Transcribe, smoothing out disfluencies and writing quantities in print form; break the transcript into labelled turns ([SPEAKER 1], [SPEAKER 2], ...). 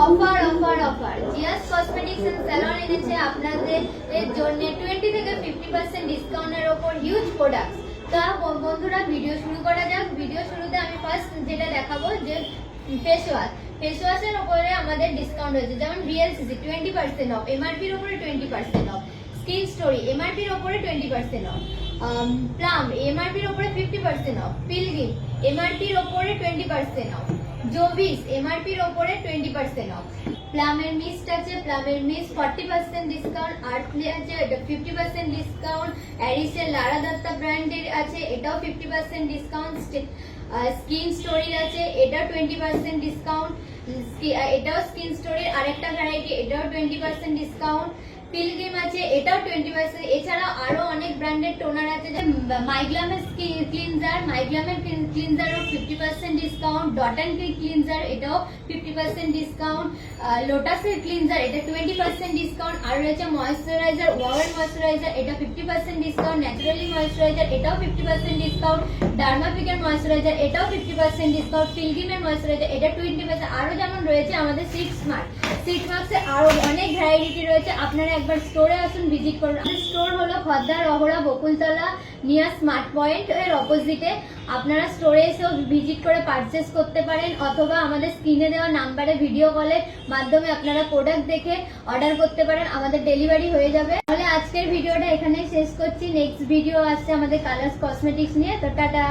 [SPEAKER 1] Offer offer offer Zia's cosmetics and salon এনেছে আপনাদের জন্য 20 থেকে 50% ডিসকাউন্টের উপর হিউজ প্রোডাক্টস। তা বন্ধুরা ভিডিও শুরু করা যাক। ভিডিও শুরুতে আমি ফার্স্ট যেটা দেখাবো যে ফেস ওয়াশের উপরে আমাদের ডিসকাউন্ট হয়েছে, যেমন VLCC 20% অফ, এমআরপির উপরে 20% অফ, স্কিন স্টোরি এমআরপির উপরে 20% অফ, প্লাম এমআরপির উপরে 50% অফ, পিলগ্রিম এমআরপির উপরে 20% অফ, জোভিস এমআরপির উপরে 20% অফ, প্লামের মিস্ট আছে, প্লামের মিস্ট 40% ডিসকাউন্ট, আর্থলি আছে এটা 50% ডিসকাউন্ট, অ্যারিসেল লারা দত্তা ব্র্যান্ডের আছে এটাও 50% ডিসকাউন্ট, স্কিন স্টোরির আছে এটাও 20% ডিসকাউন্ট, এটাও স্কিন স্টোরির আরেকটা ভ্যারাইটি এটাও 20% ডিসকাউন্ট, পিলগ্রিম আছে এটাও 20%। এছাড়া আরো অনেক ব্র্যান্ডের টোনার আছে, যে মাইগ্লামের ক্লিনজার ক্লিনজারও 50% ডিসকাউন্ট, ডট অ্যান্ড কি ক্লিনজার এটাও 50% ডিসকাউন্ট, লোটাসের ক্লিনজার এটা 20% ডিসকাউন্ট, আর রয়েছে ময়েশ্চারাইজার ওয়াওয়ের ময়েশ্চারাইজার এটা 50% ডিসকাউন্ট, ন্যাচারালি ময়েশ্চারাইজার এটাও 50% ডিসকাউন্ট, ডার্মাপিকের ময়েশ্চারাইজার এটাও 50% ডিসকাউন্ট, পিলগ্রিমের ময়েশ্চারাইজার এটা 20%। আরো যেমন রয়েছে আমাদের সিক্স মার্কসে আরো অনেক ভ্যারাইটি রয়েছে। আপনারা একবার স্টোরে আসুন, ভিজিট করুন। আমাদের স্টোর হলো খদ্দার Rahara Bakultala near smart point এর অপোজিটে। আপনারা স্টোরে এসেও ভিজিট করে পারচেস করতে পারেন, অথবা আমাদের স্ক্রিনে দেওয়া নাম্বারে ভিডিও কলের মাধ্যমে আপনারা প্রোডাক্ট দেখে অর্ডার করতে পারেন, আমাদের ডেলিভারি হয়ে যাবে। তাহলে আজকের ভিডিওটা এখানেই শেষ করছি। নেক্সট ভিডিও আসছে আমাদের কালার্স কসমেটিক্স নিয়ে। তো টাটা।